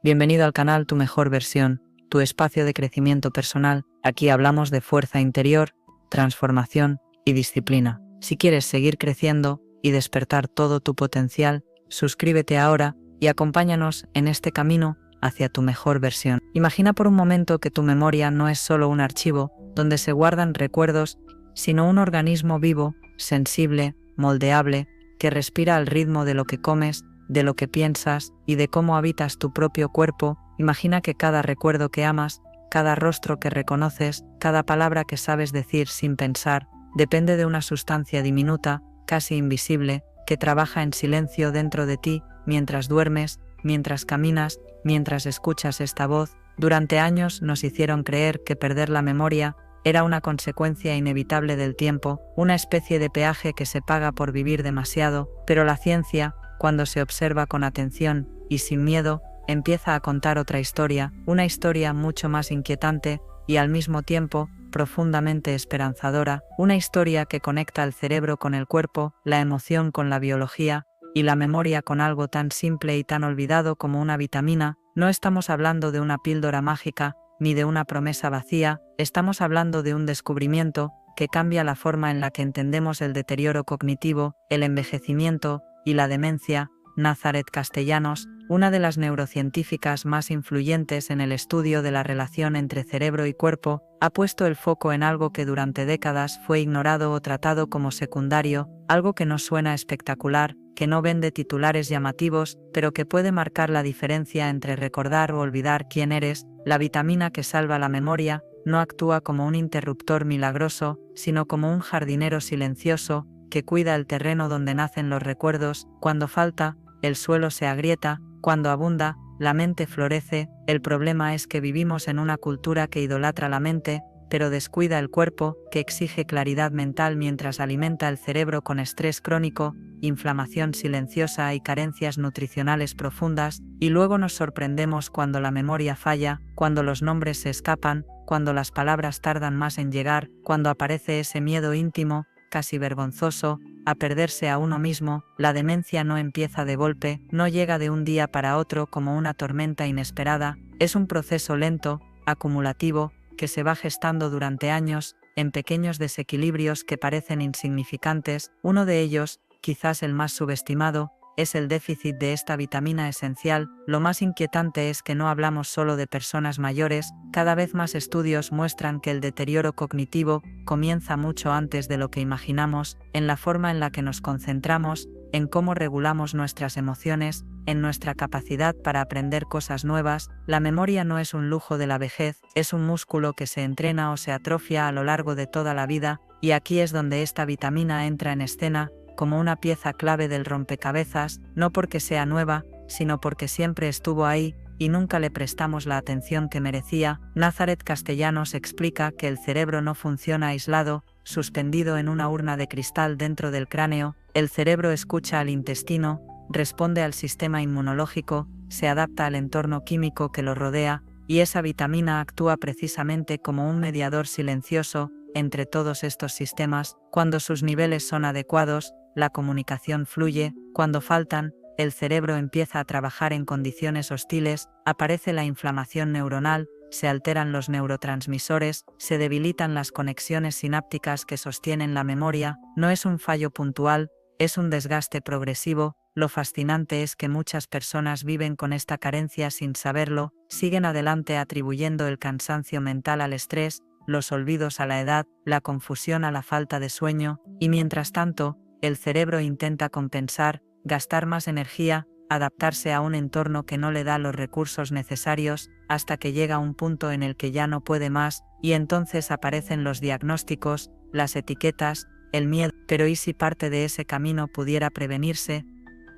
Bienvenido al canal Tu Mejor Versión, tu espacio de crecimiento personal. Aquí hablamos de fuerza interior, transformación y disciplina. Si quieres seguir creciendo y despertar todo tu potencial, suscríbete ahora y acompáñanos en este camino hacia tu mejor versión. Imagina por un momento que tu memoria no es solo un archivo donde se guardan recuerdos, sino un organismo vivo, sensible, moldeable, que respira al ritmo de lo que comes, de lo que piensas y de cómo habitas tu propio cuerpo. Imagina que cada recuerdo que amas, cada rostro que reconoces, cada palabra que sabes decir sin pensar, depende de una sustancia diminuta, casi invisible, que trabaja en silencio dentro de ti, mientras duermes, mientras caminas, mientras escuchas esta voz. Durante años nos hicieron creer que perder la memoria era una consecuencia inevitable del tiempo, una especie de peaje que se paga por vivir demasiado, pero la ciencia, cuando se observa con atención y sin miedo, empieza a contar otra historia, una historia mucho más inquietante y al mismo tiempo profundamente esperanzadora, una historia que conecta el cerebro con el cuerpo, la emoción con la biología y la memoria con algo tan simple y tan olvidado como una vitamina. No estamos hablando de una píldora mágica ni de una promesa vacía, estamos hablando de un descubrimiento que cambia la forma en la que entendemos el deterioro cognitivo, el envejecimiento y la demencia. Nazaret Castellanos, una de las neurocientíficas más influyentes en el estudio de la relación entre cerebro y cuerpo, ha puesto el foco en algo que durante décadas fue ignorado o tratado como secundario, algo que no suena espectacular, que no vende titulares llamativos, pero que puede marcar la diferencia entre recordar o olvidar quién eres. La vitamina que salva la memoria no actúa como un interruptor milagroso, sino como un jardinero silencioso, que cuida el terreno donde nacen los recuerdos. Cuando falta, el suelo se agrieta; cuando abunda, la mente florece. El problema es que vivimos en una cultura que idolatra la mente, pero descuida el cuerpo, que exige claridad mental mientras alimenta el cerebro con estrés crónico, inflamación silenciosa y carencias nutricionales profundas, y luego nos sorprendemos cuando la memoria falla, cuando los nombres se escapan, cuando las palabras tardan más en llegar, cuando aparece ese miedo íntimo, casi vergonzoso, a perderse a uno mismo. La demencia no empieza de golpe, no llega de un día para otro como una tormenta inesperada, es un proceso lento, acumulativo, que se va gestando durante años, en pequeños desequilibrios que parecen insignificantes. Uno de ellos, quizás el más subestimado, es el déficit de esta vitamina esencial. Lo más inquietante es que no hablamos solo de personas mayores, cada vez más estudios muestran que el deterioro cognitivo comienza mucho antes de lo que imaginamos, en la forma en la que nos concentramos, en cómo regulamos nuestras emociones, en nuestra capacidad para aprender cosas nuevas. La memoria no es un lujo de la vejez, es un músculo que se entrena o se atrofia a lo largo de toda la vida, y aquí es donde esta vitamina entra en escena, como una pieza clave del rompecabezas, no porque sea nueva, sino porque siempre estuvo ahí, y nunca le prestamos la atención que merecía. Nazaret Castellanos explica que el cerebro no funciona aislado, suspendido en una urna de cristal dentro del cráneo. El cerebro escucha al intestino, responde al sistema inmunológico, se adapta al entorno químico que lo rodea, y esa vitamina actúa precisamente como un mediador silencioso entre todos estos sistemas. Cuando sus niveles son adecuados, la comunicación fluye; cuando faltan, el cerebro empieza a trabajar en condiciones hostiles, aparece la inflamación neuronal, se alteran los neurotransmisores, se debilitan las conexiones sinápticas que sostienen la memoria. No es un fallo puntual, es un desgaste progresivo. Lo fascinante es que muchas personas viven con esta carencia sin saberlo, siguen adelante atribuyendo el cansancio mental al estrés, los olvidos a la edad, la confusión a la falta de sueño, y mientras tanto, el cerebro intenta compensar, gastar más energía, adaptarse a un entorno que no le da los recursos necesarios, hasta que llega un punto en el que ya no puede más, y entonces aparecen los diagnósticos, las etiquetas, el miedo. Pero ¿y si parte de ese camino pudiera prevenirse?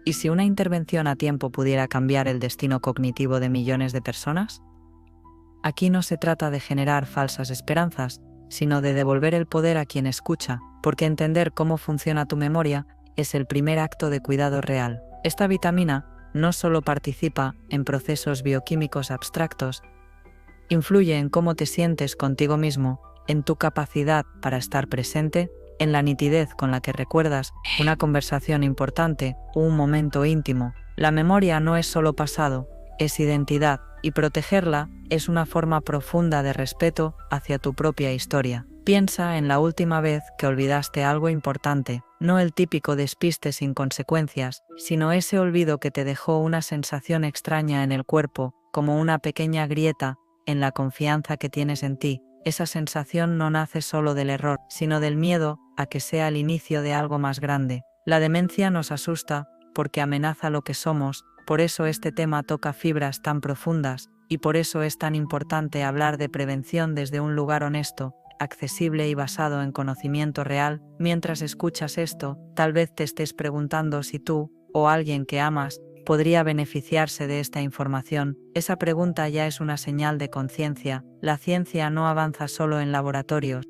¿Y si una intervención a tiempo pudiera cambiar el destino cognitivo de millones de personas? Aquí no se trata de generar falsas esperanzas, sino de devolver el poder a quien escucha, porque entender cómo funciona tu memoria es el primer acto de cuidado real. Esta vitamina no solo participa en procesos bioquímicos abstractos, influye en cómo te sientes contigo mismo, en tu capacidad para estar presente, en la nitidez con la que recuerdas una conversación importante o un momento íntimo. La memoria no es solo pasado, es identidad, y protegerla es una forma profunda de respeto hacia tu propia historia. Piensa en la última vez que olvidaste algo importante, no el típico despiste sin consecuencias, sino ese olvido que te dejó una sensación extraña en el cuerpo, como una pequeña grieta en la confianza que tienes en ti. Esa sensación no nace solo del error, sino del miedo a que sea el inicio de algo más grande. La demencia nos asusta porque amenaza lo que somos, por eso este tema toca fibras tan profundas, y por eso es tan importante hablar de prevención desde un lugar honesto, accesible y basado en conocimiento real. Mientras escuchas esto, tal vez te estés preguntando si tú, o alguien que amas, podría beneficiarse de esta información. Esa pregunta ya es una señal de conciencia. La ciencia no avanza solo en laboratorios.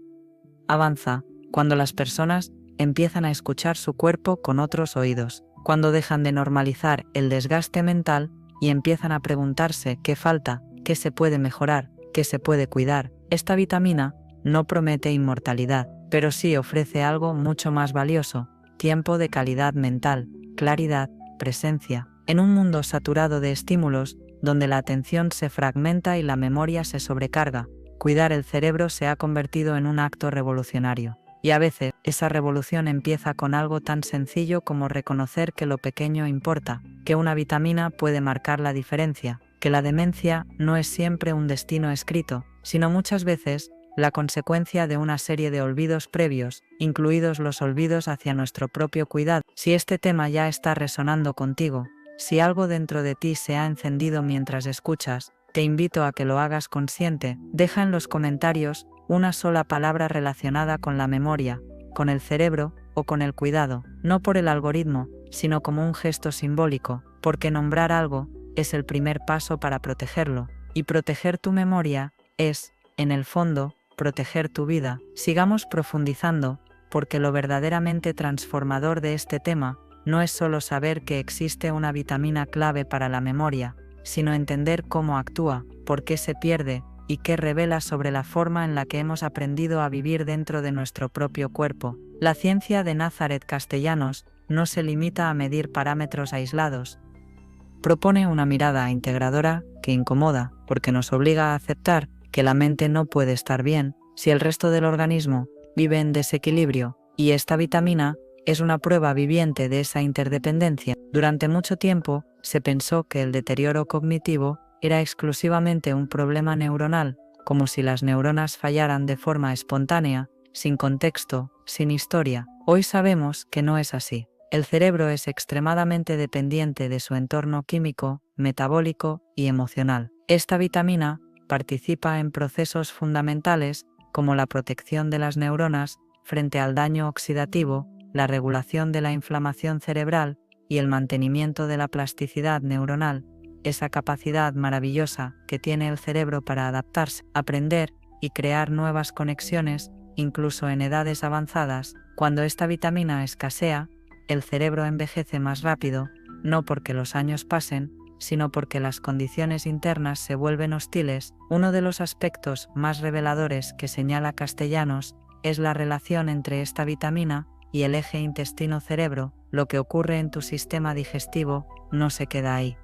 Avanza cuando las personas empiezan a escuchar su cuerpo con otros oídos, cuando dejan de normalizar el desgaste mental y empiezan a preguntarse qué falta, qué se puede mejorar, qué se puede cuidar. Esta vitamina no promete inmortalidad, pero sí ofrece algo mucho más valioso: tiempo de calidad mental, claridad, presencia. En un mundo saturado de estímulos, donde la atención se fragmenta y la memoria se sobrecarga, cuidar el cerebro se ha convertido en un acto revolucionario. Y a veces, esa revolución empieza con algo tan sencillo como reconocer que lo pequeño importa, que una vitamina puede marcar la diferencia, que la demencia no es siempre un destino escrito, sino muchas veces la consecuencia de una serie de olvidos previos, incluidos los olvidos hacia nuestro propio cuidado. Si este tema ya está resonando contigo, si algo dentro de ti se ha encendido mientras escuchas, te invito a que lo hagas consciente. Deja en los comentarios una sola palabra relacionada con la memoria, con el cerebro o con el cuidado, no por el algoritmo, sino como un gesto simbólico, porque nombrar algo es el primer paso para protegerlo, y proteger tu memoria es, en el fondo, proteger tu vida. Sigamos profundizando, porque lo verdaderamente transformador de este tema no es solo saber que existe una vitamina clave para la memoria, sino entender cómo actúa, por qué se pierde, y qué revela sobre la forma en la que hemos aprendido a vivir dentro de nuestro propio cuerpo. La ciencia de Nazaret Castellanos no se limita a medir parámetros aislados. Propone una mirada integradora que incomoda, porque nos obliga a aceptar que la mente no puede estar bien si el resto del organismo vive en desequilibrio, y esta vitamina es una prueba viviente de esa interdependencia. Durante mucho tiempo se pensó que el deterioro cognitivo era exclusivamente un problema neuronal, como si las neuronas fallaran de forma espontánea, sin contexto, sin historia. Hoy sabemos que no es así. El cerebro es extremadamente dependiente de su entorno químico, metabólico y emocional. Esta vitamina participa en procesos fundamentales como la protección de las neuronas frente al daño oxidativo, la regulación de la inflamación cerebral y el mantenimiento de la plasticidad neuronal, esa capacidad maravillosa que tiene el cerebro para adaptarse, aprender y crear nuevas conexiones, incluso en edades avanzadas. Cuando esta vitamina escasea, el cerebro envejece más rápido, no porque los años pasen, sino porque las condiciones internas se vuelven hostiles. Uno de los aspectos más reveladores que señala Castellanos es la relación entre esta vitamina y el eje intestino-cerebro. Lo que ocurre en tu sistema digestivo no se queda ahí.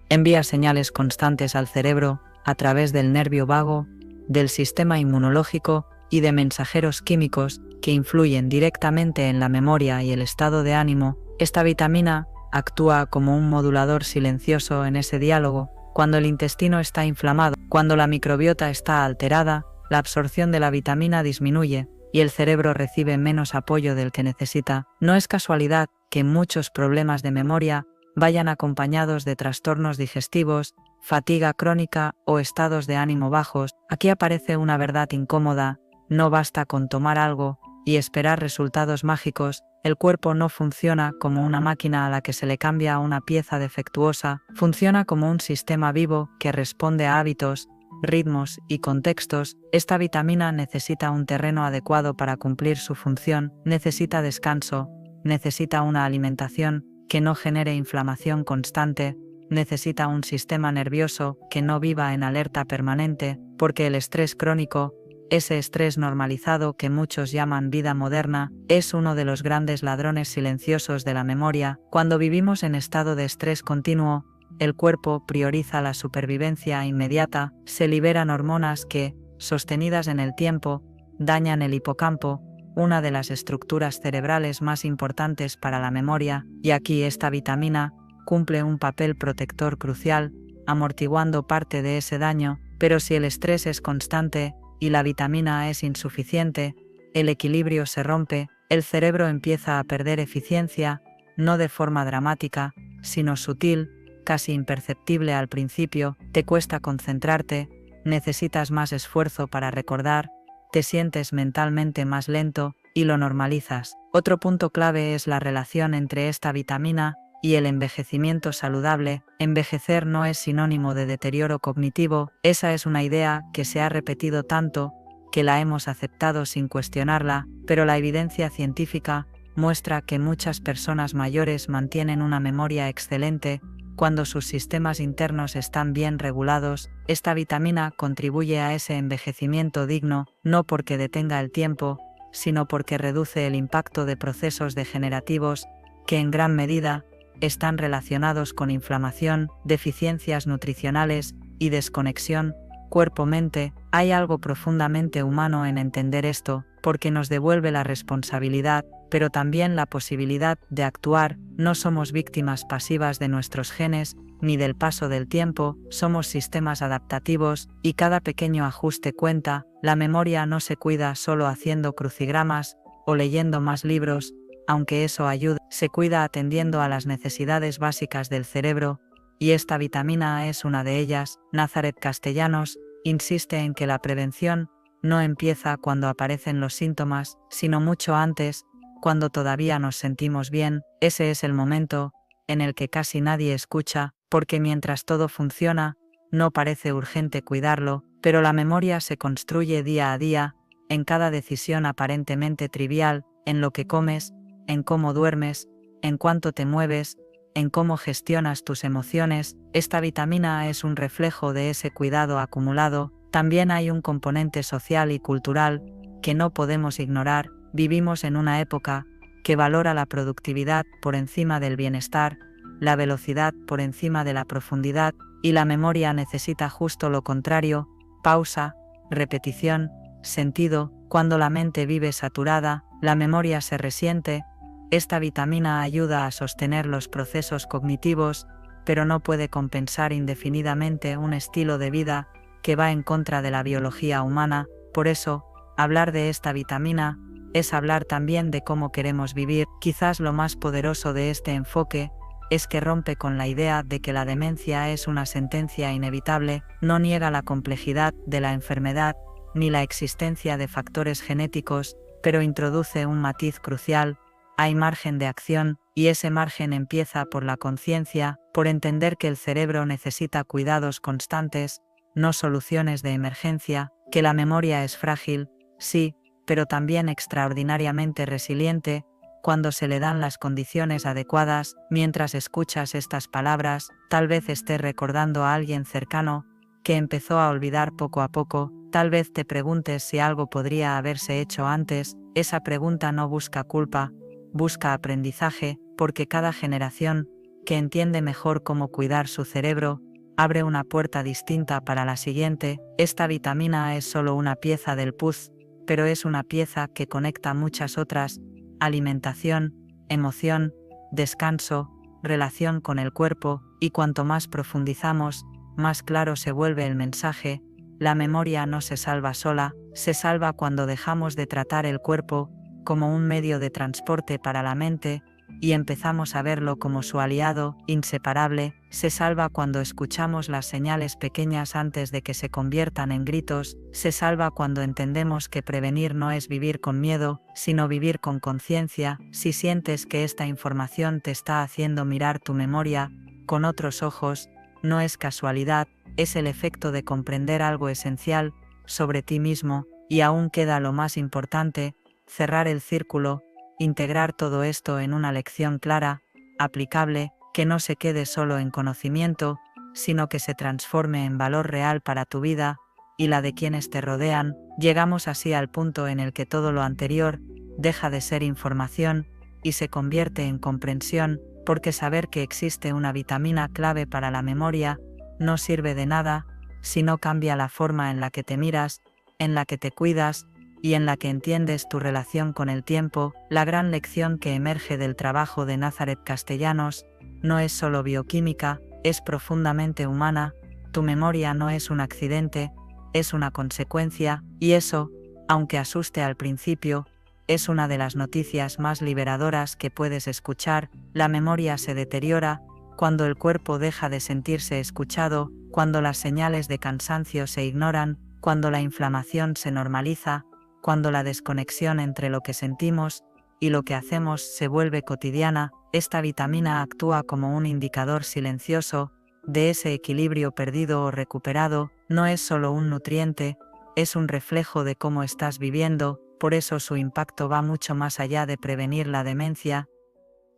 Envía señales constantes al cerebro a través del nervio vago, del sistema inmunológico y de mensajeros químicos que influyen directamente en la memoria y el estado de ánimo. Esta vitamina actúa como un modulador silencioso en ese diálogo. Cuando el intestino está inflamado, cuando la microbiota está alterada, la absorción de la vitamina disminuye y el cerebro recibe menos apoyo del que necesita. No es casualidad que muchos problemas de memoria vayan acompañados de trastornos digestivos, fatiga crónica o estados de ánimo bajos. Aquí aparece una verdad incómoda: no basta con tomar algo y esperar resultados mágicos. El cuerpo no funciona como una máquina a la que se le cambia una pieza defectuosa, funciona como un sistema vivo que responde a hábitos, ritmos y contextos. Esta vitamina necesita un terreno adecuado para cumplir su función, necesita descanso, necesita una alimentación que no genere inflamación constante, necesita un sistema nervioso que no viva en alerta permanente, porque el estrés crónico, ese estrés normalizado que muchos llaman vida moderna, es uno de los grandes ladrones silenciosos de la memoria. Cuando vivimos en estado de estrés continuo, el cuerpo prioriza la supervivencia inmediata, se liberan hormonas que, sostenidas en el tiempo, dañan el hipocampo, una de las estructuras cerebrales más importantes para la memoria, y aquí esta vitamina cumple un papel protector crucial, amortiguando parte de ese daño, pero si el estrés es constante y la vitamina es insuficiente, el equilibrio se rompe, el cerebro empieza a perder eficiencia, no de forma dramática, sino sutil, casi imperceptible al principio, te cuesta concentrarte, necesitas más esfuerzo para recordar, te sientes mentalmente más lento y lo normalizas. Otro punto clave es la relación entre esta vitamina y el envejecimiento saludable. Envejecer no es sinónimo de deterioro cognitivo, esa es una idea que se ha repetido tanto que la hemos aceptado sin cuestionarla, pero la evidencia científica muestra que muchas personas mayores mantienen una memoria excelente cuando sus sistemas internos están bien regulados. Esta vitamina contribuye a ese envejecimiento digno, no porque detenga el tiempo, sino porque reduce el impacto de procesos degenerativos que en gran medida están relacionados con inflamación, deficiencias nutricionales y desconexión cuerpo-mente. Hay algo profundamente humano en entender esto, porque nos devuelve la responsabilidad, pero también la posibilidad de actuar. No somos víctimas pasivas de nuestros genes, ni del paso del tiempo, somos sistemas adaptativos, y cada pequeño ajuste cuenta. La memoria no se cuida solo haciendo crucigramas o leyendo más libros, aunque eso ayuda, se cuida atendiendo a las necesidades básicas del cerebro, y esta vitamina es una de ellas. Nazaret Castellanos insiste en que la prevención no empieza cuando aparecen los síntomas, sino mucho antes, cuando todavía nos sentimos bien. Ese es el momento en el que casi nadie escucha, porque mientras todo funciona, no parece urgente cuidarlo, pero la memoria se construye día a día, en cada decisión aparentemente trivial, en lo que comes, en cómo duermes, en cuánto te mueves, en cómo gestionas tus emociones. Esta vitamina es un reflejo de ese cuidado acumulado. También hay un componente social y cultural que no podemos ignorar. Vivimos en una época que valora la productividad por encima del bienestar, la velocidad por encima de la profundidad, y la memoria necesita justo lo contrario: pausa, repetición, sentido. Cuando la mente vive saturada, la memoria se resiente. Esta vitamina ayuda a sostener los procesos cognitivos, pero no puede compensar indefinidamente un estilo de vida que va en contra de la biología humana. Por eso, hablar de esta vitamina es hablar también de cómo queremos vivir. Quizás lo más poderoso de este enfoque es que rompe con la idea de que la demencia es una sentencia inevitable, no niega la complejidad de la enfermedad ni la existencia de factores genéticos, pero introduce un matiz crucial: hay margen de acción, y ese margen empieza por la conciencia, por entender que el cerebro necesita cuidados constantes, no soluciones de emergencia, que la memoria es frágil, sí, pero también extraordinariamente resiliente, cuando se le dan las condiciones adecuadas. Mientras escuchas estas palabras, tal vez estés recordando a alguien cercano que empezó a olvidar poco a poco. Tal vez te preguntes si algo podría haberse hecho antes. Esa pregunta no busca culpa, busca aprendizaje, porque cada generación que entiende mejor cómo cuidar su cerebro abre una puerta distinta para la siguiente. Esta vitamina es solo una pieza del puzzle, pero es una pieza que conecta muchas otras: alimentación, emoción, descanso, relación con el cuerpo, y cuanto más profundizamos, más claro se vuelve el mensaje. La memoria no se salva sola, se salva cuando dejamos de tratar el cuerpo como un medio de transporte para la mente y empezamos a verlo como su aliado inseparable. Se salva cuando escuchamos las señales pequeñas antes de que se conviertan en gritos. Se salva cuando entendemos que prevenir no es vivir con miedo, sino vivir con conciencia. Si sientes que esta información te está haciendo mirar tu memoria con otros ojos, no es casualidad, es el efecto de comprender algo esencial sobre ti mismo. Y aún queda lo más importante: cerrar el círculo, integrar todo esto en una lección clara, aplicable, que no se quede solo en conocimiento, sino que se transforme en valor real para tu vida y la de quienes te rodean. Llegamos así al punto en el que todo lo anterior deja de ser información y se convierte en comprensión. porque saber que existe una vitamina clave para la memoria no sirve de nada si no cambia la forma en la que te miras, en la que te cuidas y en la que entiendes tu relación con el tiempo. La gran lección que emerge del trabajo de Nazareth Castellanos no es solo bioquímica, es profundamente humana. Tu memoria no es un accidente, es una consecuencia, y eso, aunque asuste al principio, es una de las noticias más liberadoras que puedes escuchar. La memoria se deteriora cuando el cuerpo deja de sentirse escuchado, cuando las señales de cansancio se ignoran, cuando la inflamación se normaliza, cuando la desconexión entre lo que sentimos y lo que hacemos se vuelve cotidiana. Esta vitamina actúa como un indicador silencioso de ese equilibrio perdido o recuperado. No es solo un nutriente, es un reflejo de cómo estás viviendo, por eso su impacto va mucho más allá de prevenir la demencia.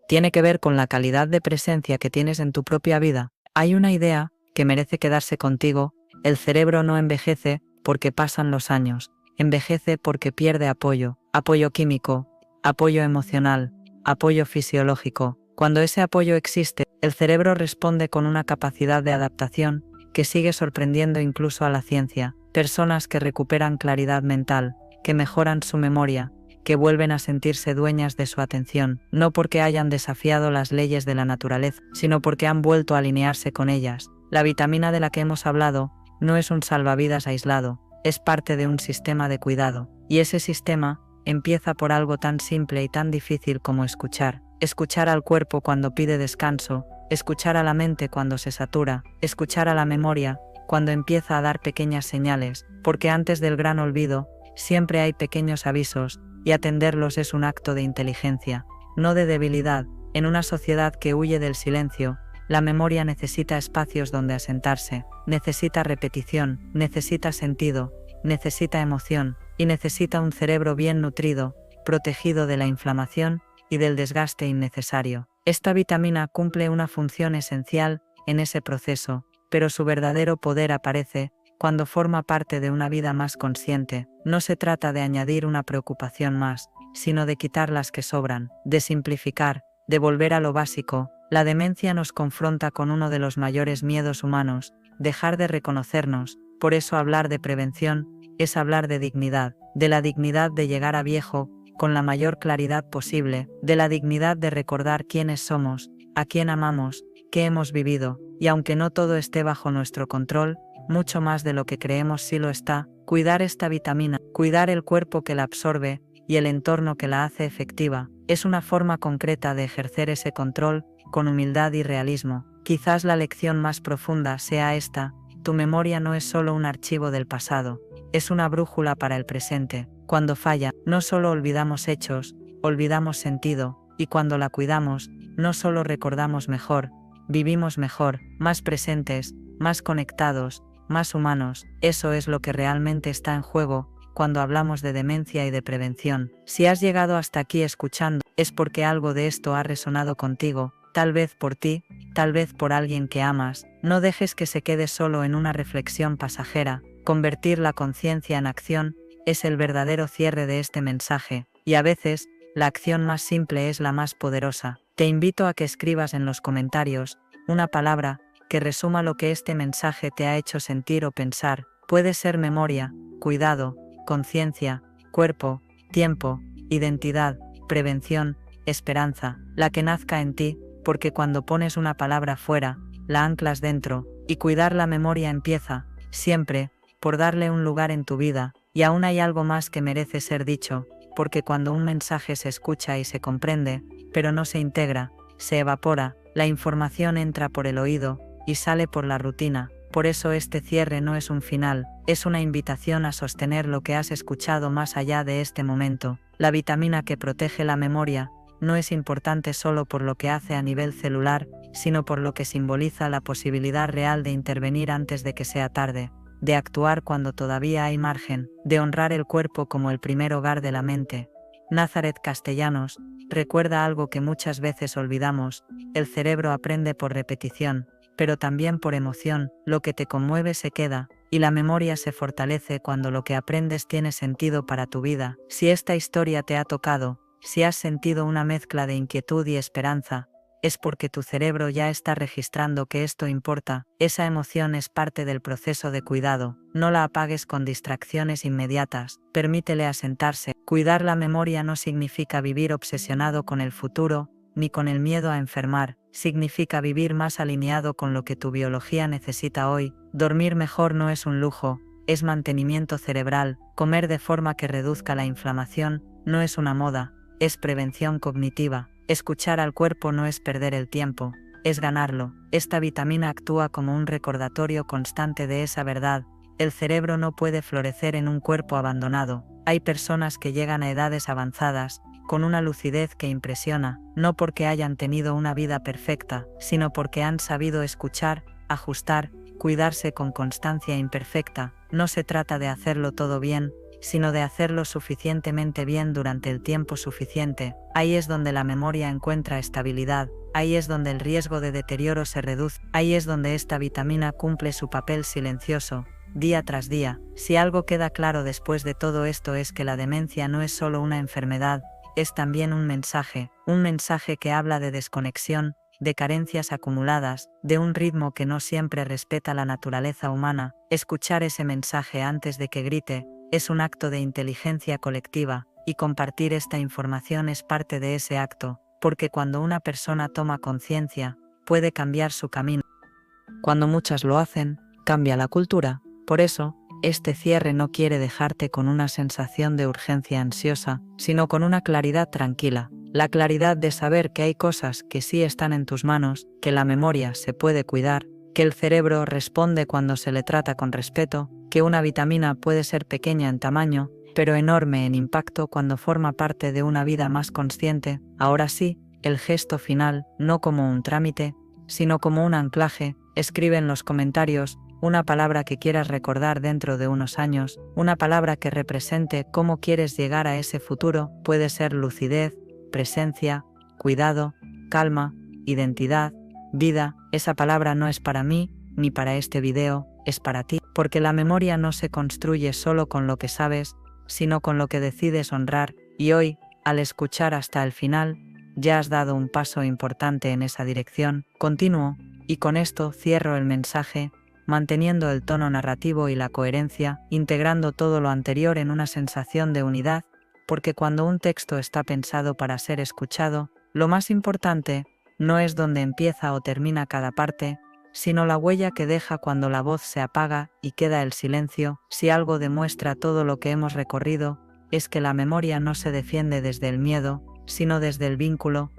Tiene que ver con la calidad de presencia que tienes en tu propia vida. Hay una idea que merece quedarse contigo: el cerebro no envejece porque pasan los años, envejece porque pierde apoyo, apoyo químico, apoyo emocional, apoyo fisiológico. Cuando ese apoyo existe, el cerebro responde con una capacidad de adaptación que sigue sorprendiendo incluso a la ciencia. Personas que recuperan claridad mental, que mejoran su memoria, que vuelven a sentirse dueñas de su atención, no porque hayan desafiado las leyes de la naturaleza, sino porque han vuelto a alinearse con ellas. La vitamina de la que hemos hablado no es un salvavidas aislado, es parte de un sistema de cuidado, y ese sistema empieza por algo tan simple y tan difícil como escuchar. Escuchar al cuerpo cuando pide descanso, escuchar a la mente cuando se satura, escuchar a la memoria cuando empieza a dar pequeñas señales, porque antes del gran olvido siempre hay pequeños avisos, y atenderlos es un acto de inteligencia, no de debilidad. En una sociedad que huye del silencio, la memoria necesita espacios donde asentarse, necesita repetición, necesita sentido, necesita emoción, y necesita un cerebro bien nutrido, protegido de la inflamación y del desgaste innecesario. Esta vitamina cumple una función esencial en ese proceso, pero su verdadero poder aparece cuando forma parte de una vida más consciente. No se trata de añadir una preocupación más, sino de quitar las que sobran, de simplificar, de volver a lo básico. La demencia nos confronta con uno de los mayores miedos humanos: dejar de reconocernos. Por eso hablar de prevención es hablar de dignidad, de la dignidad de llegar a viejo con la mayor claridad posible, de la dignidad de recordar quiénes somos, a quién amamos, qué hemos vivido, y aunque no todo esté bajo nuestro control, mucho más de lo que creemos sí lo está. Cuidar esta vitamina, cuidar el cuerpo que la absorbe y el entorno que la hace efectiva, es una forma concreta de ejercer ese control con humildad y realismo. Quizás la lección más profunda sea esta: tu memoria no es solo un archivo del pasado, es una brújula para el presente. Cuando falla, no solo olvidamos hechos, olvidamos sentido, y cuando la cuidamos, no solo recordamos mejor, vivimos mejor, más presentes, más conectados, más humanos. Eso es lo que realmente está en juego cuando hablamos de demencia y de prevención. Si has llegado hasta aquí escuchando, es porque algo de esto ha resonado contigo, tal vez por ti, tal vez por alguien que amas. No dejes que se quede solo en una reflexión pasajera. Convertir la conciencia en acción es el verdadero cierre de este mensaje, y a veces, la acción más simple es la más poderosa. Te invito a que escribas en los comentarios una palabra que resuma lo que este mensaje te ha hecho sentir o pensar. Puede ser memoria, cuidado, conciencia, cuerpo, tiempo, identidad, prevención, esperanza, la que nazca en ti, porque cuando pones una palabra fuera, la anclas dentro, y cuidar la memoria empieza, siempre, por darle un lugar en tu vida. Y aún hay algo más que merece ser dicho, porque cuando un mensaje se escucha y se comprende, pero no se integra, se evapora, la información entra por el oído y sale por la rutina. Por eso este cierre no es un final, es una invitación a sostener lo que has escuchado más allá de este momento. La vitamina que protege la memoria no es importante solo por lo que hace a nivel celular, sino por lo que simboliza la posibilidad real de intervenir antes de que sea tarde, de actuar cuando todavía hay margen, de honrar el cuerpo como el primer hogar de la mente. Nazareth Castellanos recuerda algo que muchas veces olvidamos: el cerebro aprende por repetición, pero también por emoción. Lo que te conmueve se queda, y la memoria se fortalece cuando lo que aprendes tiene sentido para tu vida. Si esta historia te ha tocado, si has sentido una mezcla de inquietud y esperanza, es porque tu cerebro ya está registrando que esto importa. Esa emoción es parte del proceso de cuidado. No la apagues con distracciones inmediatas, permítele asentarse. Cuidar la memoria no significa vivir obsesionado con el futuro, ni con el miedo a enfermar, significa vivir más alineado con lo que tu biología necesita hoy. Dormir mejor no es un lujo, es mantenimiento cerebral. Comer de forma que reduzca la inflamación no es una moda, es prevención cognitiva. Escuchar al cuerpo no es perder el tiempo, es ganarlo. Esta vitamina actúa como un recordatorio constante de esa verdad. El cerebro no puede florecer en un cuerpo abandonado. Hay personas que llegan a edades avanzadas, con una lucidez que impresiona, no porque hayan tenido una vida perfecta, sino porque han sabido escuchar, ajustar, cuidarse con constancia imperfecta. No se trata de hacerlo todo bien, sino de hacerlo suficientemente bien durante el tiempo suficiente. Ahí es donde la memoria encuentra estabilidad, ahí es donde el riesgo de deterioro se reduce, ahí es donde esta vitamina cumple su papel silencioso, día tras día. Si algo queda claro después de todo esto es que la demencia no es solo una enfermedad, es también un mensaje que habla de desconexión, de carencias acumuladas, de un ritmo que no siempre respeta la naturaleza humana. Escuchar ese mensaje antes de que grite es un acto de inteligencia colectiva, y compartir esta información es parte de ese acto, porque cuando una persona toma conciencia, puede cambiar su camino. Cuando muchas lo hacen, cambia la cultura. Por eso, este cierre no quiere dejarte con una sensación de urgencia ansiosa, sino con una claridad tranquila. La claridad de saber que hay cosas que sí están en tus manos, que la memoria se puede cuidar, que el cerebro responde cuando se le trata con respeto, que una vitamina puede ser pequeña en tamaño, pero enorme en impacto cuando forma parte de una vida más consciente. Ahora sí, el gesto final, no como un trámite, sino como un anclaje. Escribe en los comentarios una palabra que quieras recordar dentro de unos años, una palabra que represente cómo quieres llegar a ese futuro. Puede ser lucidez, presencia, cuidado, calma, identidad, vida. Esa palabra no es para mí, ni para este video, es para ti, porque la memoria no se construye solo con lo que sabes, sino con lo que decides honrar, y hoy, al escuchar hasta el final, ya has dado un paso importante en esa dirección. Continúo, y con esto cierro el mensaje, manteniendo el tono narrativo y la coherencia, integrando todo lo anterior en una sensación de unidad, porque cuando un texto está pensado para ser escuchado, lo más importante no es dónde empieza o termina cada parte, sino la huella que deja cuando la voz se apaga y queda el silencio. Si algo demuestra todo lo que hemos recorrido, es que la memoria no se defiende desde el miedo, sino desde el vínculo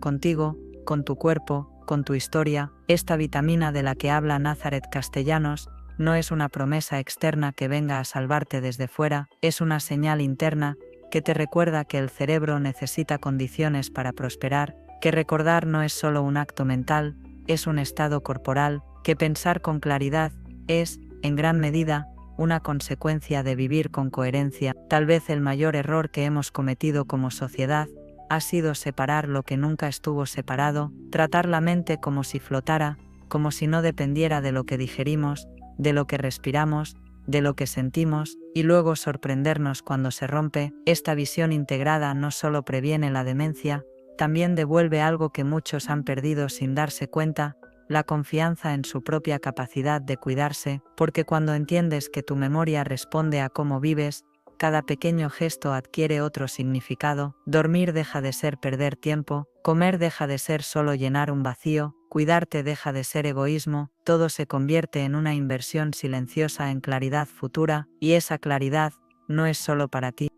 contigo, con tu cuerpo, con tu historia. Esta vitamina de la que habla Nazaret Castellanos no es una promesa externa que venga a salvarte desde fuera, es una señal interna que te recuerda que el cerebro necesita condiciones para prosperar, que recordar no es solo un acto mental, es un estado corporal, que pensar con claridad es, en gran medida, una consecuencia de vivir con coherencia. Tal vez el mayor error que hemos cometido como sociedad ha sido separar lo que nunca estuvo separado, tratar la mente como si flotara, como si no dependiera de lo que digerimos, de lo que respiramos, de lo que sentimos, y luego sorprendernos cuando se rompe. Esta visión integrada no solo previene la demencia, también devuelve algo que muchos han perdido sin darse cuenta, la confianza en su propia capacidad de cuidarse, porque cuando entiendes que tu memoria responde a cómo vives, cada pequeño gesto adquiere otro significado. Dormir deja de ser perder tiempo, comer deja de ser solo llenar un vacío, cuidarte deja de ser egoísmo, todo se convierte en una inversión silenciosa en claridad futura, y esa claridad no es solo para ti,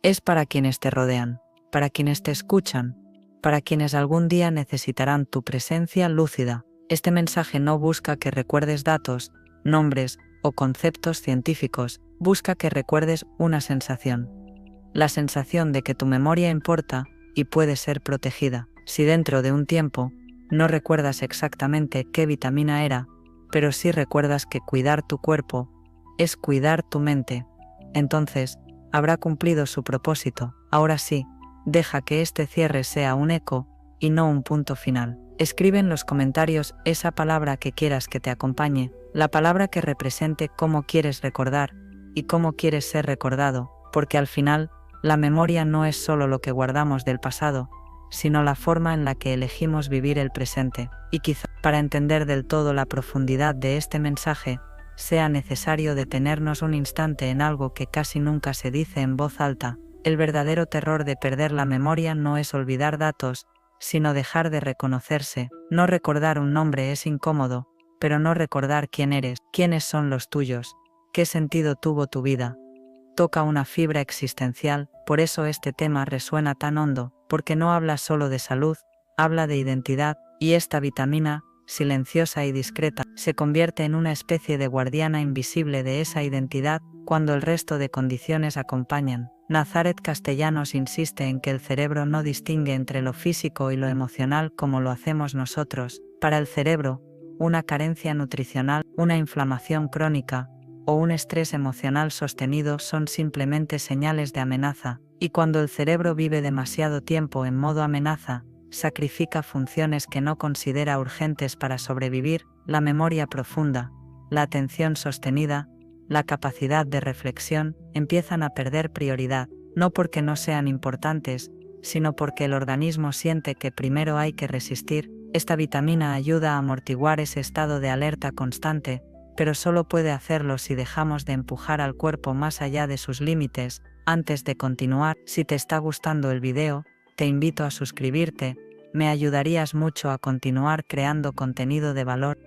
es para quienes te rodean, para quienes te escuchan, para quienes algún día necesitarán tu presencia lúcida. Este mensaje no busca que recuerdes datos, nombres o conceptos científicos, busca que recuerdes una sensación. La sensación de que tu memoria importa y puede ser protegida. Si dentro de un tiempo no recuerdas exactamente qué vitamina era, pero sí recuerdas que cuidar tu cuerpo es cuidar tu mente, entonces habrá cumplido su propósito. Ahora sí, deja que este cierre sea un eco y no un punto final. Escribe en los comentarios esa palabra que quieras que te acompañe, la palabra que represente cómo quieres recordar y cómo quieres ser recordado, porque al final, la memoria no es solo lo que guardamos del pasado, sino la forma en la que elegimos vivir el presente. Y quizá, para entender del todo la profundidad de este mensaje, sea necesario detenernos un instante en algo que casi nunca se dice en voz alta. El verdadero terror de perder la memoria no es olvidar datos, sino dejar de reconocerse. No recordar un nombre es incómodo, pero no recordar quién eres, quiénes son los tuyos, qué sentido tuvo tu vida. Toca una fibra existencial, por eso este tema resuena tan hondo, porque no habla solo de salud, habla de identidad, y esta vitamina, silenciosa y discreta, se convierte en una especie de guardiana invisible de esa identidad cuando el resto de condiciones acompañan. Nazaret Castellanos insiste en que el cerebro no distingue entre lo físico y lo emocional como lo hacemos nosotros. Para el cerebro, una carencia nutricional, una inflamación crónica o un estrés emocional sostenido son simplemente señales de amenaza, y cuando el cerebro vive demasiado tiempo en modo amenaza, sacrifica funciones que no considera urgentes para sobrevivir. La memoria profunda, la atención sostenida, la capacidad de reflexión empiezan a perder prioridad, no porque no sean importantes, sino porque el organismo siente que primero hay que resistir. Esta vitamina ayuda a amortiguar ese estado de alerta constante, pero solo puede hacerlo si dejamos de empujar al cuerpo más allá de sus límites. Antes de continuar, si te está gustando el video, te invito a suscribirte, me ayudarías mucho a continuar creando contenido de valor.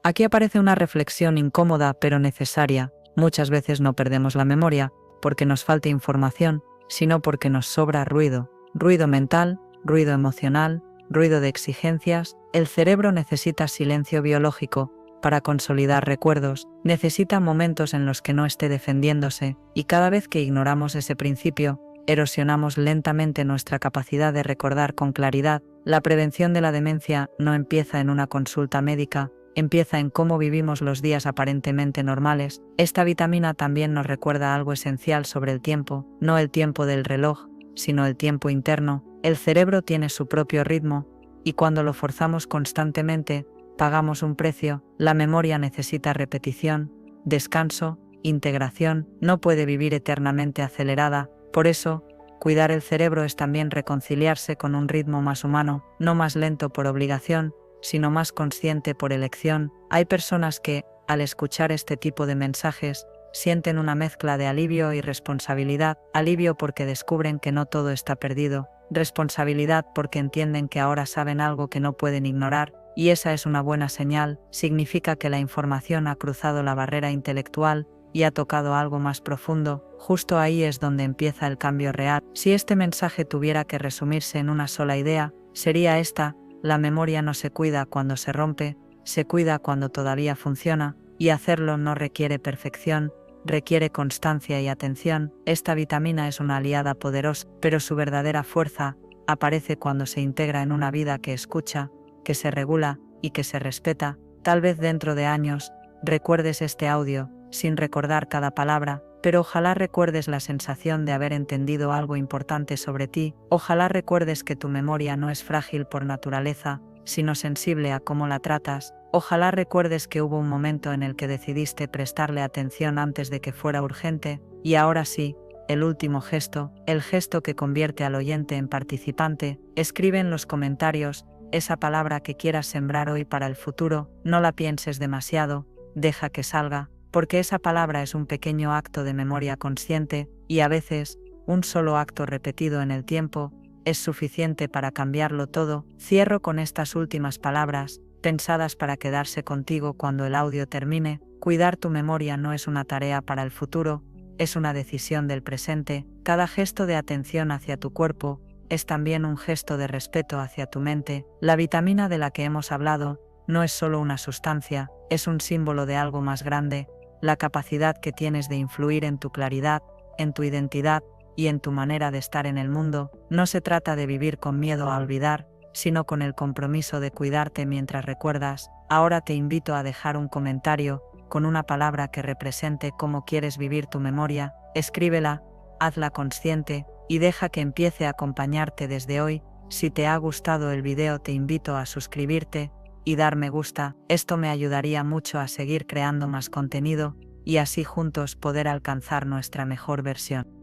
Aquí aparece una reflexión incómoda pero necesaria. Muchas veces no perdemos la memoria porque nos falta información, sino porque nos sobra ruido. Ruido mental, ruido emocional, ruido de exigencias. El cerebro necesita silencio biológico para consolidar recuerdos, necesita momentos en los que no esté defendiéndose, y cada vez que ignoramos ese principio, erosionamos lentamente nuestra capacidad de recordar con claridad. La prevención de la demencia no empieza en una consulta médica, empieza en cómo vivimos los días aparentemente normales. Esta vitamina también nos recuerda algo esencial sobre el tiempo, no el tiempo del reloj, sino el tiempo interno. El cerebro tiene su propio ritmo, y cuando lo forzamos constantemente, pagamos un precio. La memoria necesita repetición, descanso, integración, no puede vivir eternamente acelerada. Por eso, cuidar el cerebro es también reconciliarse con un ritmo más humano, no más lento por obligación, sino más consciente por elección. Hay personas que, al escuchar este tipo de mensajes, sienten una mezcla de alivio y responsabilidad. Alivio porque descubren que no todo está perdido, responsabilidad porque entienden que ahora saben algo que no pueden ignorar, y esa es una buena señal. Significa que la información ha cruzado la barrera intelectual y ha tocado algo más profundo. Justo ahí es donde empieza el cambio real. Si este mensaje tuviera que resumirse en una sola idea, sería esta: la memoria no se cuida cuando se rompe, se cuida cuando todavía funciona, y hacerlo no requiere perfección, requiere constancia y atención. Esta vitamina es una aliada poderosa, pero su verdadera fuerza aparece cuando se integra en una vida que escucha, que se regula y que se respeta. Tal vez dentro de años recuerdes este audio sin recordar cada palabra, pero ojalá recuerdes la sensación de haber entendido algo importante sobre ti. Ojalá recuerdes que tu memoria no es frágil por naturaleza, sino sensible a cómo la tratas. Ojalá recuerdes que hubo un momento en el que decidiste prestarle atención antes de que fuera urgente. Y ahora sí, el último gesto, el gesto que convierte al oyente en participante. Escribe en los comentarios esa palabra que quieras sembrar hoy para el futuro. No la pienses demasiado, deja que salga, porque esa palabra es un pequeño acto de memoria consciente, y a veces, un solo acto repetido en el tiempo, es suficiente para cambiarlo todo. Cierro con estas últimas palabras, pensadas para quedarse contigo cuando el audio termine. Cuidar tu memoria no es una tarea para el futuro, es una decisión del presente. Cada gesto de atención hacia tu cuerpo es también un gesto de respeto hacia tu mente. La vitamina de la que hemos hablado no es solo una sustancia, es un símbolo de algo más grande, la capacidad que tienes de influir en tu claridad, en tu identidad y en tu manera de estar en el mundo. No se trata de vivir con miedo a olvidar, sino con el compromiso de cuidarte mientras recuerdas. Ahora te invito a dejar un comentario con una palabra que represente cómo quieres vivir tu memoria. Escríbela, hazla consciente y deja que empiece a acompañarte desde hoy. Si te ha gustado el video, te invito a suscribirte y dar me gusta. Esto me ayudaría mucho a seguir creando más contenido. y así juntos poder alcanzar nuestra mejor versión.